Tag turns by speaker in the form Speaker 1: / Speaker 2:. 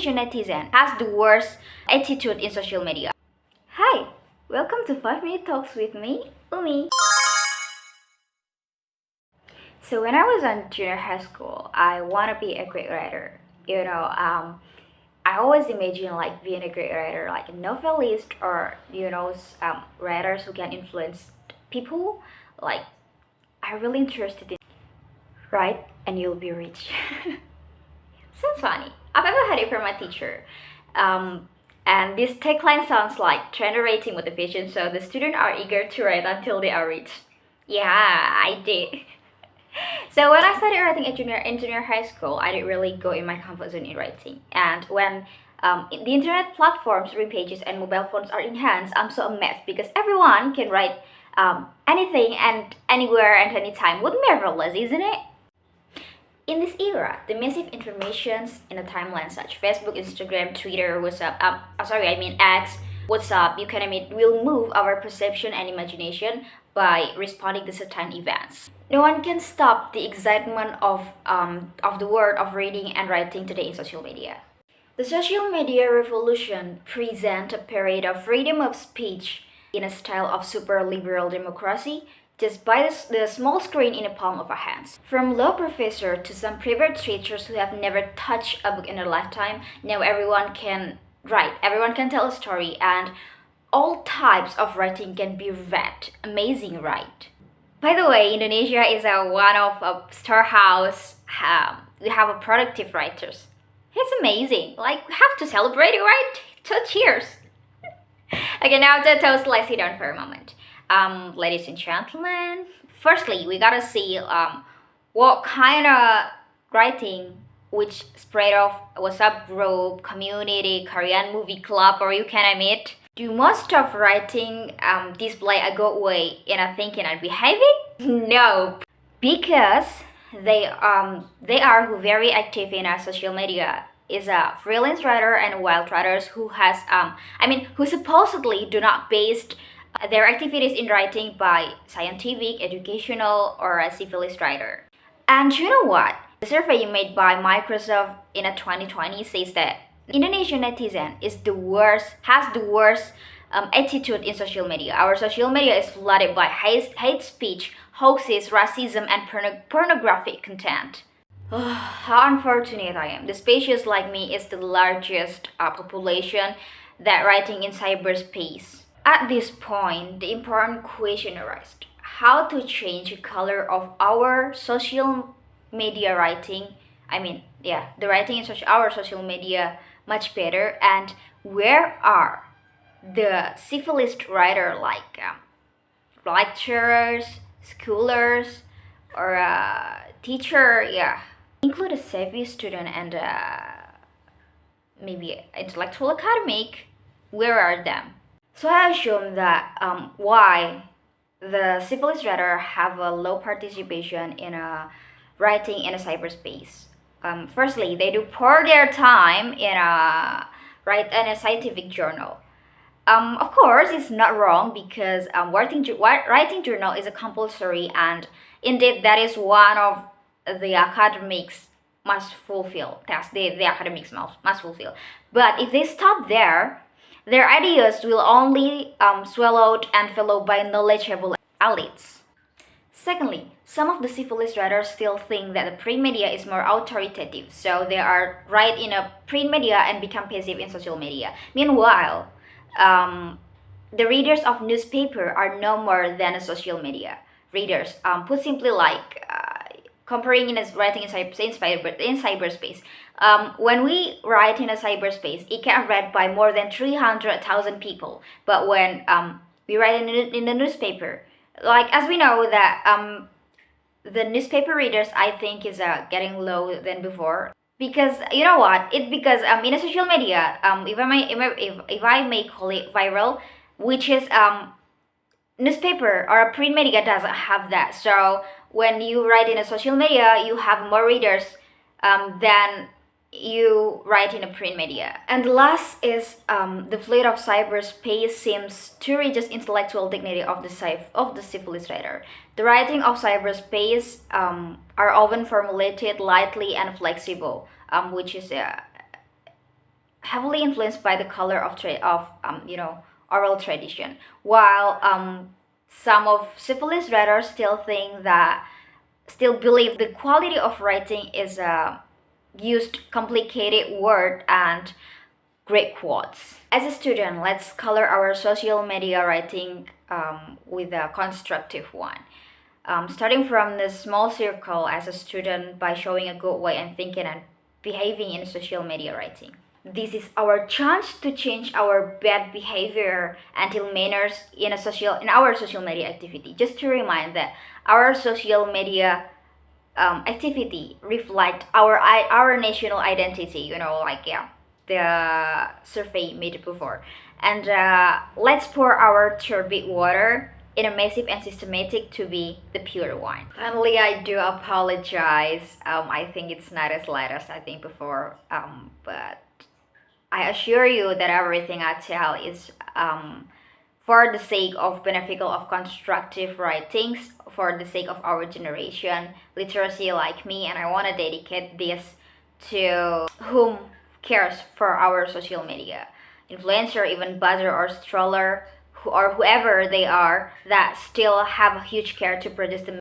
Speaker 1: Indonesian netizen has the worst attitude in social media. Hi, welcome to 5-Minute Talks with me, Umi. So when I was in junior high school, I want to be a great writer. I always imagine like being a great writer, like a novelist or writers who can influence people. Like I'm really interested in write and you'll be rich. Sounds funny. I've ever had it from my teacher. And this tagline sounds like generating motivation, so the students are eager to write until they are rich. Yeah, I did. So when I started writing in junior high school, I didn't really go in my comfort zone in writing. And when the internet platforms, web pages, and mobile phones are enhanced, I'm so amazed because everyone can write anything and anywhere and anytime. What marvelous, isn't it? In this era, the massive informations in a timeline such Facebook, Instagram, Twitter, WhatsApp, X, WhatsApp, you can admit, will move our perception and imagination by responding to certain events. No one can stop the excitement of the world of reading and writing today in social media. The social media revolution presents a period of freedom of speech in a style of super liberal democracy, just by the small screen in the palm of our hands. From law professor to some private teachers who have never touched a book in their lifetime, now everyone can write, everyone can tell a story, and all types of writing can be read. Amazing, right? By the way, Indonesia is one of a storehouse. We have a productive writers. It's amazing. Like, we have to celebrate it, right? So cheers. Okay, now the toast, let's sit down for a moment. Ladies and gentlemen, firstly, we gotta see what kind of writing which spread of WhatsApp group, community, Korean movie club, or you can admit. Do most of writing display a good way in a thinking and behaving? No, because they are who very active in our social media is a freelance writer and wild writers who has who supposedly do not based their activities in writing by scientific, educational, or a civilist writer. And you know what? The survey made by Microsoft in 2020 says that Indonesian netizen has the worst attitude in social media. Our social media is flooded by hate speech, hoaxes, racism, and pornographic content. How unfortunate I am. The species like me is the largest population that writing in cyberspace. At this point, the important question arises: how to change the color of our social media writing? The writing in our social media much better. And where are the civilist writer like lecturers, schoolers, or teacher? Yeah, include a savvy student and maybe intellectual academic. Where are them? So I assume that why the civilist writer have a low participation in writing in a cyberspace. Firstly, they do pour their time in write in a scientific journal. Of course, it's not wrong because writing journal is a compulsory, and indeed that is one of the academics must fulfill. That's the academics must fulfill. But if they stop there, their ideas will only swallowed and followed by knowledgeable elites. Secondly, some of the civilist writers still think that the print media is more authoritative, so they are write in a print media and become passive in social media. Meanwhile, the readers of newspaper are no more than a social media readers. Put simply, like comparing in writing in cyberspace. When we write in a cyberspace, it can be read by more than 300,000 people. But when we write in the newspaper, like as we know that the newspaper readers, I think, is getting low than before. Because you know what? Because in a social media, if I may call it viral, which is newspaper or a print media doesn't have that. So when you write in a social media, you have more readers than you write in a print media. And last is the fluid of cyberspace seems to reduce intellectual dignity of the civilist writer. The writing of cyberspace are often formulated lightly and flexible, which is heavily influenced by the color of oral tradition, while some of syphilis writers still believe the quality of writing is a used complicated word and great quotes. As a student, let's color our social media writing with a constructive one. Starting from the small circle as a student by showing a good way and thinking and behaving in social media writing. This is our chance to change our bad behavior until manners in our social media activity. Just to remind that our social media activity reflect our national identity. The survey made before. And let's pour our turbid water in a massive and systematic to be the pure one. Finally, I do apologize. I think it's not as light as I think before, but I assure you that everything I tell is for the sake of beneficial of constructive writings, for the sake of our generation, literacy like me, and I want to dedicate this to whom cares for our social media, influencer, even buzzer or stroller, or whoever they are that still have a huge care to produce the